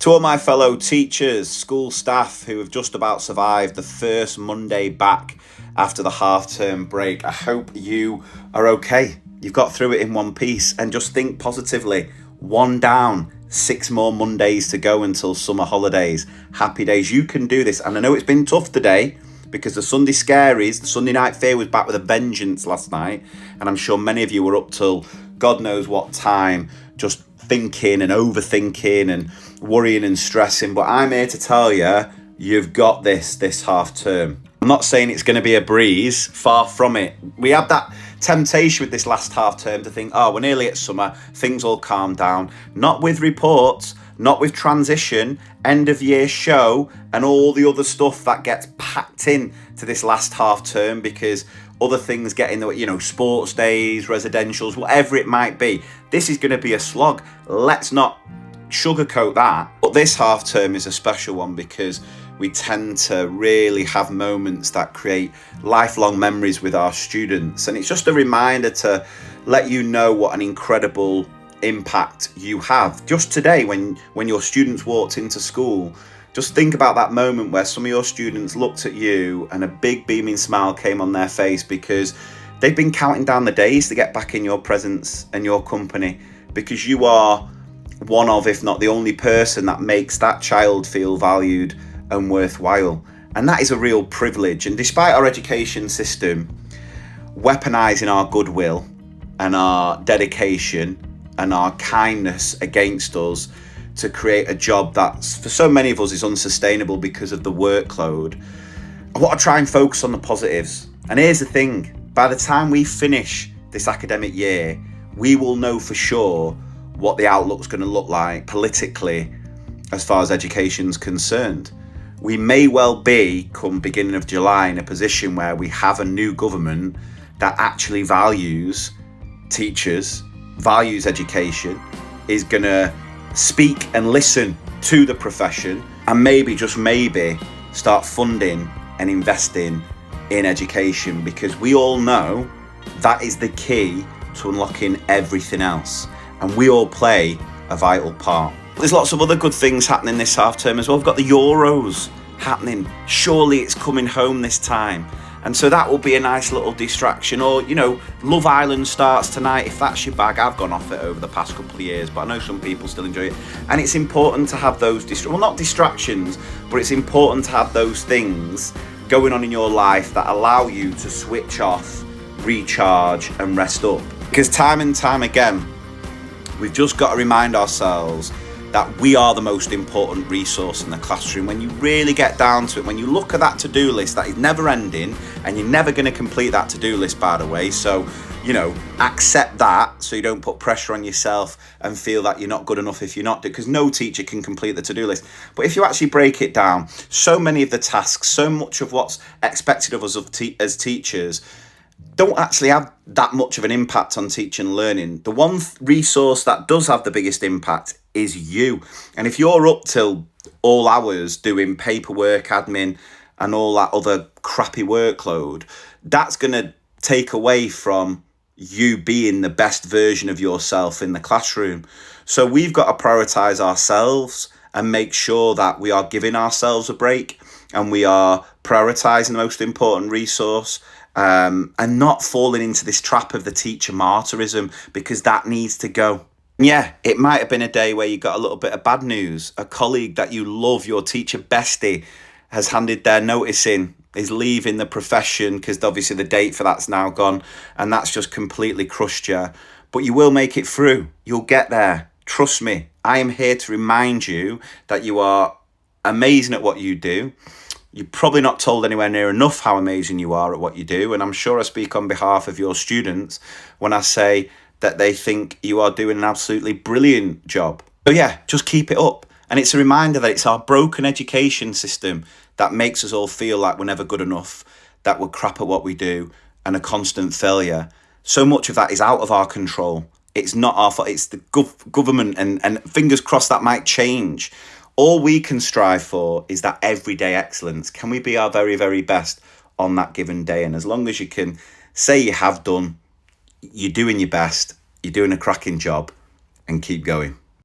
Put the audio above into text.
To all my fellow teachers, school staff who have just about survived the first Monday back after the half-term break, I hope you are okay. You've got through it in one piece, and just think positively. One down, 6 more Mondays to go until summer holidays. Happy days. You can do this. And I know it's been tough today because the Sunday Scaries, the Sunday Night Fear was back with a vengeance last night. And I'm sure many of you were up till God knows what time, just thinking and overthinking and worrying and stressing. But I'm here to tell you, you've got this half term. I'm not saying it's going to be a breeze, far from it. We had that temptation with this last half term to think, oh, we're nearly at summer, things will calm down. Not with reports, not with transition, end of year show, and all the other stuff that gets packed in to this last half term because other things get in the way, sports days, residentials, whatever it might be. This is going to be a slog. Let's not sugarcoat that. But this half term is a special one because we tend to really have moments that create lifelong memories with our students. And it's just a reminder to let you know what an incredible impact you have. Just today, when your students walked into school, just think about that moment where some of your students looked at you and a big beaming smile came on their face because they've been counting down the days to get back in your presence and your company, because you are one of, if not the only person that makes that child feel valued and worthwhile. And that is a real privilege. And despite our education system weaponizing our goodwill and our dedication and our kindness against us to create a job that's, for so many of us, is unsustainable because of the workload, I want to try and focus on the positives. And here's the thing, by the time we finish this academic year, we will know for sure what the outlook's going to look like politically as far as education's concerned. We may well be, come beginning of July, in a position where we have a new government that actually values teachers, values education, is going to speak and listen to the profession, and maybe, just maybe, start funding and investing in education, because we all know that is the key to unlocking everything else, and we all play a vital part. There's lots of other good things happening this half term as well. We've got the Euros happening. Surely it's coming home this time. And so that will be a nice little distraction. Or, Love Island starts tonight. If that's your bag, I've gone off it over the past couple of years, but I know some people still enjoy it. And it's important to have those, not distractions, but it's important to have those things going on in your life that allow you to switch off, recharge and rest up. Because time and time again, we've just got to remind ourselves that we are the most important resource in the classroom. When you really get down to it, when you look at that to-do list that is never ending, and you're never going to complete that to-do list, by the way, so accept that so you don't put pressure on yourself and feel that you're not good enough if you're not, because no teacher can complete the to-do list. But if you actually break it down, so many of the tasks, so much of what's expected of us as teachers don't actually have that much of an impact on teaching and learning. The one resource that does have the biggest impact is you. And if you're up till all hours doing paperwork, admin, and all that other crappy workload, that's going to take away from you being the best version of yourself in the classroom. So we've got to prioritise ourselves and make sure that we are giving ourselves a break and we are prioritising the most important resource, and not falling into this trap of the teacher martyrism, because that needs to go. Yeah, it might have been a day where you got a little bit of bad news. A colleague that you love, your teacher bestie, has handed their notice in, is leaving the profession because obviously the date for that's now gone, and that's just completely crushed you. But you will make it through. You'll get there. Trust me. I am here to remind you that you are amazing at what you do. You're probably not told anywhere near enough how amazing you are at what you do. And I'm sure I speak on behalf of your students when I say that they think you are doing an absolutely brilliant job. So yeah, just keep it up. And it's a reminder that it's our broken education system that makes us all feel like we're never good enough, that we're crap at what we do, and a constant failure. So much of that is out of our control. It's not our fault. It's the government, and fingers crossed that might change. All we can strive for is that everyday excellence. Can we be our very, very best on that given day? And as long as you can say you have done, you're doing your best, you're doing a cracking job, and keep going.